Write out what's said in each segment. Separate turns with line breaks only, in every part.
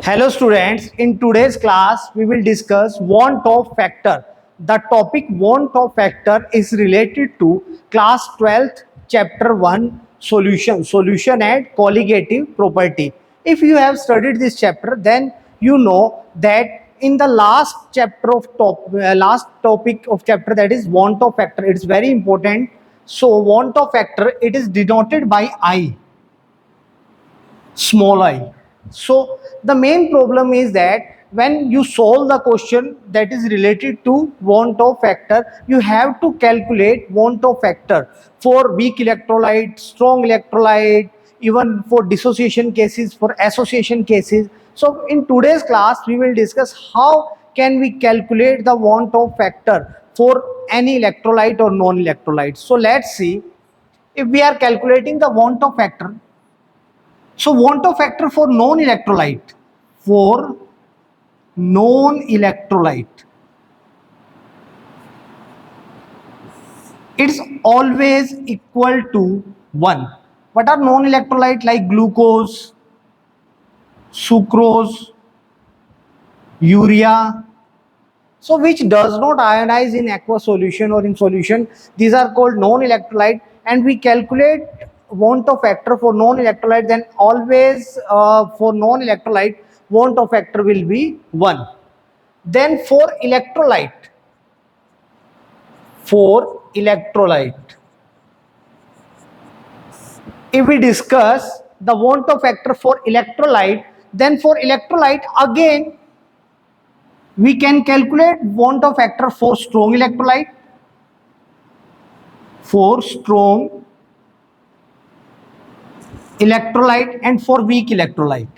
Hello students, in today's class we will discuss want-of factor. The topic want-of factor is related to class 12th chapter 1 solution and colligative property. If you have studied this chapter, then you know that in the last chapter of last topic of chapter, that is want-of factor, it's very important. So want-of factor, it is denoted by I, small I. So the main problem is that when you solve the question that is related to want-of factor, you have to calculate want-of factor for weak electrolyte, strong electrolyte, even for dissociation cases, for association cases. So in today's class, we will discuss how can we calculate the want-of factor for any electrolyte or non-electrolyte. So let's see, if we are calculating the want-of factor. So want-of factor for non-electrolyte, it's always equal to 1. What are non-electrolyte? Like glucose, sucrose, urea, so which does not ionize in aqueous solution or in solution. These are called non-electrolyte, and we calculate want-of factor for non-electrolyte, then always for non-electrolyte want-of factor will be 1. Then for electrolyte, if we discuss the want-of factor for electrolyte, then for electrolyte again we can calculate want-of factor for strong electrolyte, and for weak electrolyte.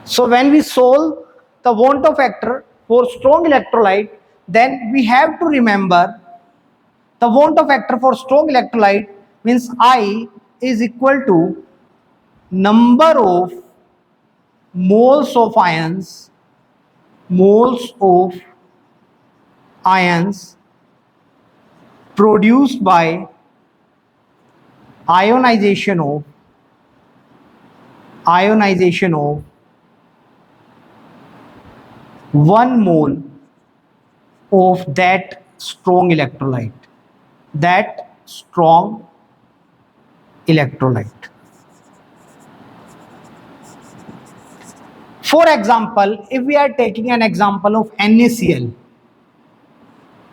So when we solve the want-of factor for strong electrolyte, then we have to remember the want-of factor for strong electrolyte means I is equal to number of moles of ions produced by ionization of 1 mole of that strong electrolyte. For example, if we are taking an example of NaCl,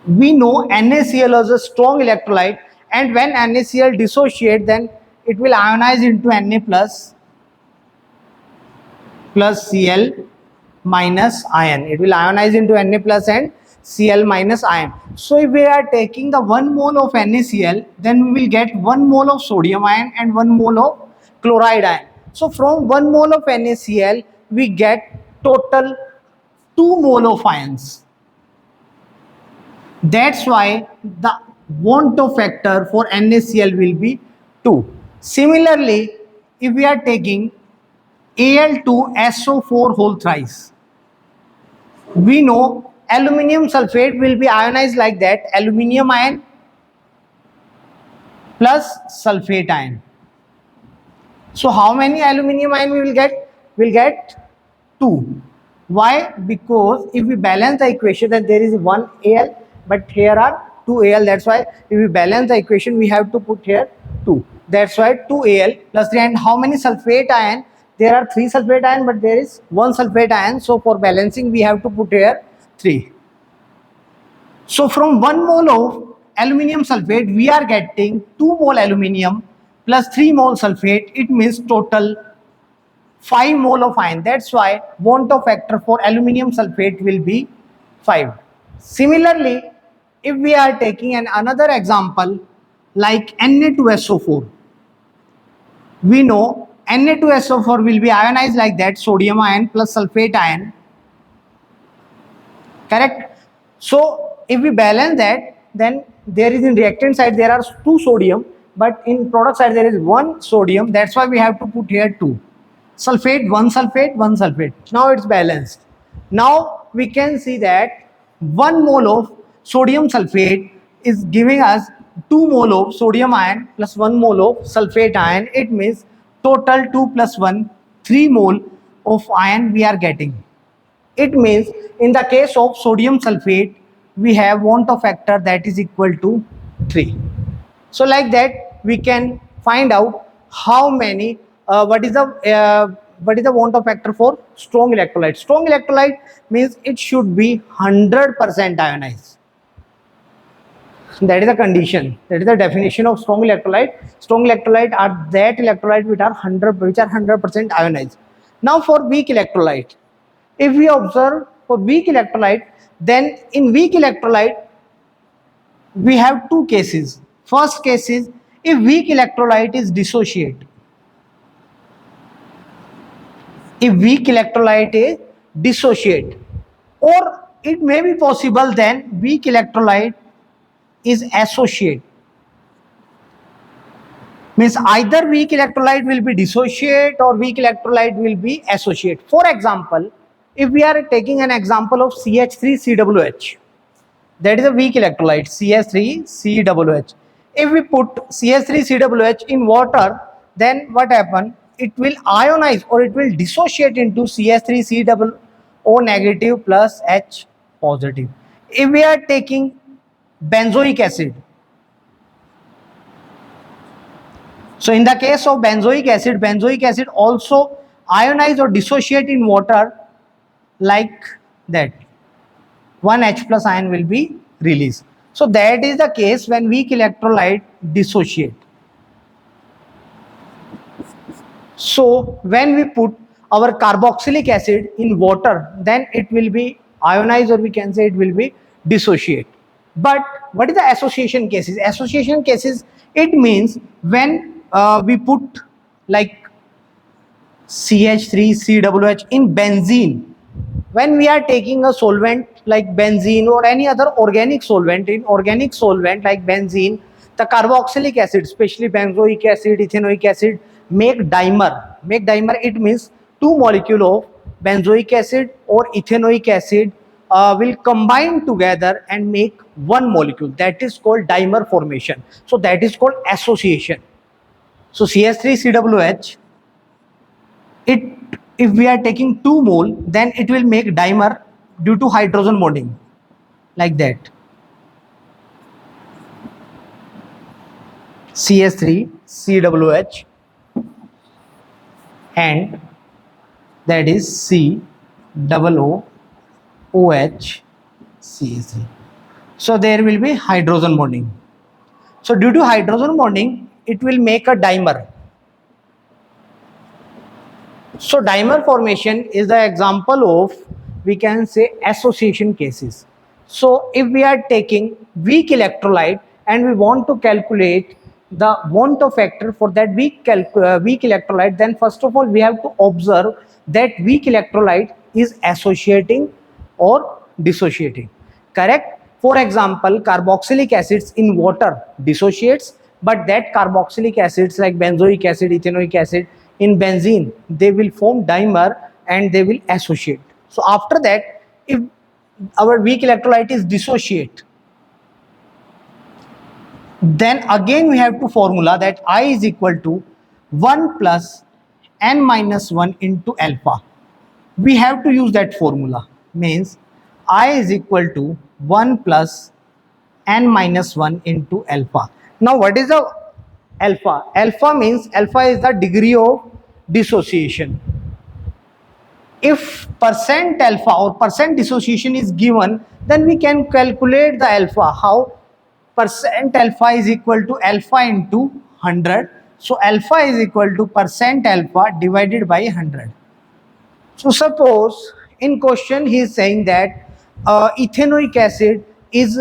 we know NaCl is a strong electrolyte, and when NaCl dissociate, then it will ionize into Na plus Cl minus ion. It will ionize into Na plus and Cl minus ion. So if we are taking the 1 mole of NaCl, then we will get 1 mole of sodium ion and 1 mole of chloride ion. So from 1 mole of NaCl, we get total 2 mole of ions. That's why the want-of factor for NaCl will be 2. Similarly, if we are taking Al2SO4 whole thrice, we know aluminium sulfate will be ionized like that, aluminium ion plus sulfate ion. So how many aluminium ion we will get? We'll get 2. Why? Because if we balance the equation, then there is 1 Al, but here are 2 Al. That's why if we balance the equation, we have to put here 2. That's why 2 Al plus 3. And how many sulfate ion? There are 3 sulfate ion, but there is 1 sulfate ion. So for balancing, we have to put here 3. So from 1 mole of aluminium sulfate, we are getting 2 mole aluminium plus 3 mole sulfate. It means total 5 mole of ion. That's why want-of factor for aluminium sulfate will be 5. Similarly, if we are taking another example like Na2SO4, we know Na2SO4 will be ionized like that, sodium ion plus sulfate ion. Correct? So if we balance that, then there is in reactant side there are 2 sodium, but in product side there is 1 sodium. That's why we have to put here 2. Sulfate, 1 sulfate, 1 sulfate. Now it's balanced. Now we can see that 1 mole of sodium sulfate is giving us 2 mole of sodium ion plus 1 mole of sulfate ion, it means total 2 plus 1, 3 mole of ion we are getting. It means in the case of sodium sulfate, we have want of factor that is equal to 3. So like that we can find out how many what is the want of factor for strong electrolyte. Strong electrolyte means it should be 100% ionized. That is the condition, that is the definition of strong electrolyte. Strong electrolyte are that electrolyte which are 100% ionized. Now for weak electrolyte, if we observe for weak electrolyte, then in weak electrolyte we have two cases. First case is if weak electrolyte is dissociate. If weak electrolyte is dissociate, or it may be possible then weak electrolyte is associate. Means either weak electrolyte will be dissociate or weak electrolyte will be associate. For example, if we are taking an example of CH3COOH, that is a weak electrolyte, CH3COOH. If we put CH3COOH in water, then what happen? It will ionize or it will dissociate into CH3COO negative plus H positive. If we are taking benzoic acid, so in the case of benzoic acid also ionize or dissociate in water like that. 1 H plus ion will be released. So that is the case when weak electrolyte dissociate. So when we put our carboxylic acid in water, then it will be ionized or we can say it will be dissociate. But what is the association cases? Association cases, it means when we put like CH3COOH in benzene. When we are taking a solvent like benzene or any other organic solvent, in organic solvent like benzene, the carboxylic acid, especially benzoic acid, ethanoic acid, make dimer. Make dimer, it means two molecules of benzoic acid or ethanoic acid will combine together and make one molecule. That is called dimer formation. So that is called association. So CH3COOH, if we are taking 2 mole, then it will make dimer due to hydrogen bonding like that. CH3COOH and that is COOH CH3. So there will be hydrogen bonding. So due to hydrogen bonding, it will make a dimer. So dimer formation is the example of, we can say, association cases. So if we are taking weak electrolyte and we want to calculate the want of factor for that weak electrolyte, then first of all we have to observe that weak electrolyte is associating or dissociating. Correct? For example, carboxylic acids in water dissociates, but that carboxylic acids like benzoic acid, ethanoic acid, in benzene, they will form dimer and they will associate. So after that, if our weak electrolyte is dissociate, then again we have to formula that I is equal to 1 plus n minus 1 into alpha. We have to use that formula. Means I is equal to 1 plus n minus 1 into alpha. Now what is the alpha? Alpha means alpha is the degree of dissociation. If percent alpha or percent dissociation is given, then we can calculate the alpha. How? Percent alpha is equal to alpha into 100. So alpha is equal to percent alpha divided by 100. So suppose in question he is saying that ethanoic acid is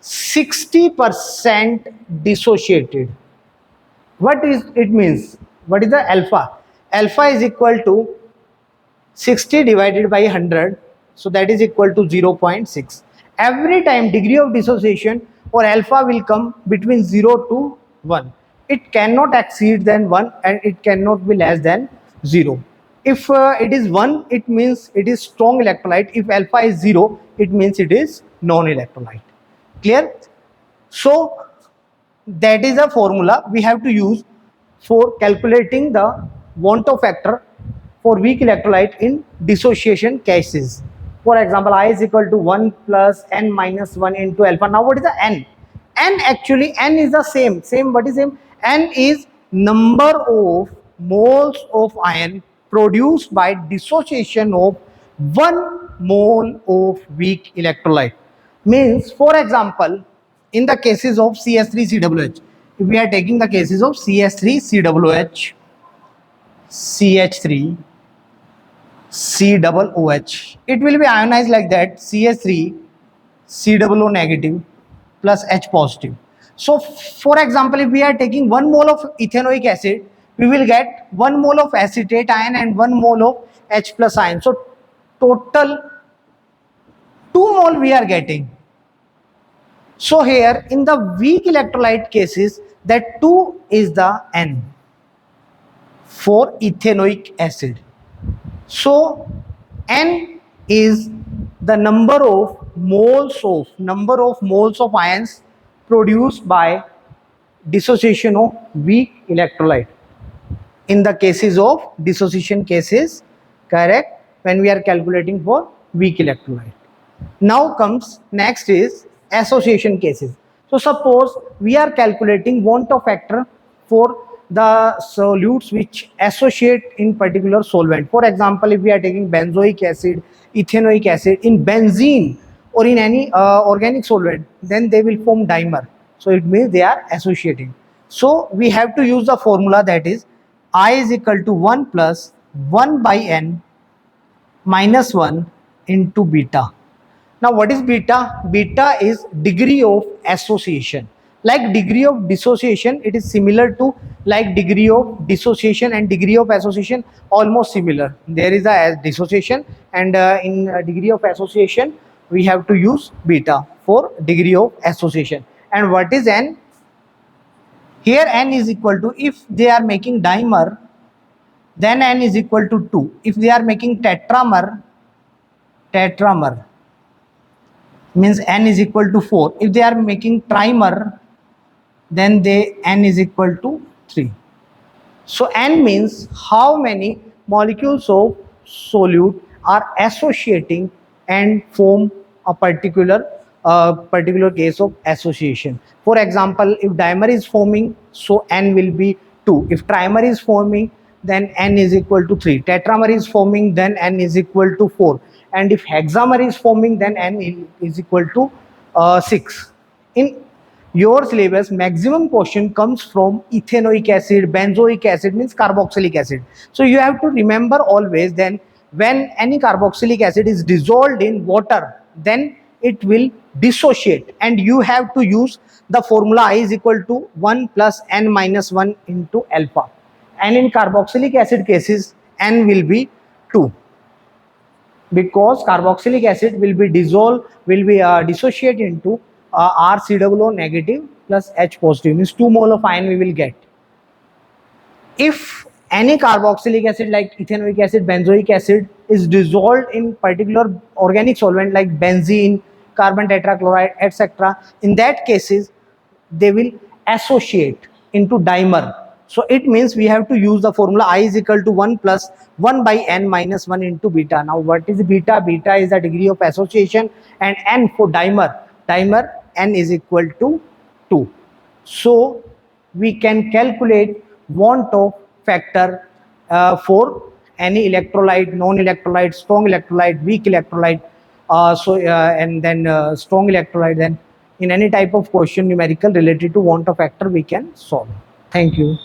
60% dissociated. What is it means? What is the alpha? Alpha is equal to 60 divided by 100. So that is equal to 0.6. Every time degree of dissociation or alpha will come between 0 to 1. It cannot exceed than 1 and it cannot be less than 0. If it is 1, it means it is strong electrolyte. If alpha is 0, it means it is non-electrolyte. Clear? So that is a formula we have to use for calculating the want of factor for weak electrolyte in dissociation cases. For example, I is equal to 1 plus n minus 1 into alpha. Now what is the n? N, actually n is the same. What is same? N is number of moles of iron produced by dissociation of 1 mole of weak electrolyte. Means, for example, in the cases of CS3CWH, if we are taking the cases of CS3CWH, CH3, COOH, it will be ionized like that: CH3, COO negative plus H positive. So, for example, if we are taking 1 mole of ethanoic acid, we will get 1 mole of acetate ion and 1 mole of H plus ion. So, total 2 mole we are getting. So here in the weak electrolyte cases, that 2 is the N for ethanoic acid. So N is the number of moles of ions produced by dissociation of weak electrolyte. In the cases of dissociation cases, correct, when we are calculating for weak electrolyte. Now comes next is association cases. So suppose we are calculating want of factor for the solutes which associate in particular solvent. For example, if we are taking benzoic acid, ethanoic acid in benzene or in any organic solvent, then they will form dimer. So it means they are associating. So we have to use the formula, that is I is equal to 1 plus 1 by n minus 1 into beta. Now what is beta? Beta is degree of association. Like degree of dissociation, it is similar to like degree of dissociation, and degree of association almost similar. There is a dissociation, and in degree of association we have to use beta for degree of association. And what is n? Here n is equal to, if they are making dimer, then n is equal to 2. If they are making tetramer means n is equal to 4. If they are making trimer, then n is equal to 3. So n means how many molecules of solute are associating and form a particular case of association. For example, if dimer is forming, so n will be 2. If trimer is forming, then n is equal to 3. Tetramer is forming, then n is equal to 4. And if hexamer is forming, then n is equal to 6. In your syllabus, maximum question comes from ethanoic acid, benzoic acid, means carboxylic acid. So you have to remember always, then when any carboxylic acid is dissolved in water, then it will dissociate, and you have to use the formula I is equal to 1 plus n minus 1 into alpha. And in carboxylic acid cases, n will be 2. Because carboxylic acid will be dissociate into RCOO negative plus H positive, means 2 mole of ion we will get. If any carboxylic acid like ethanoic acid, benzoic acid is dissolved in particular organic solvent like benzene, carbon tetrachloride, etc., in that cases they will associate into dimer. So it means we have to use the formula I is equal to 1 plus 1 by n minus 1 into beta. Now what is beta? Beta is the degree of association, and n for dimer n is equal to 2. So we can calculate want of factor for any electrolyte, non-electrolyte, strong electrolyte, weak electrolyte, and then strong electrolyte. Then in any type of question numerical related to want of factor we can solve. Thank you.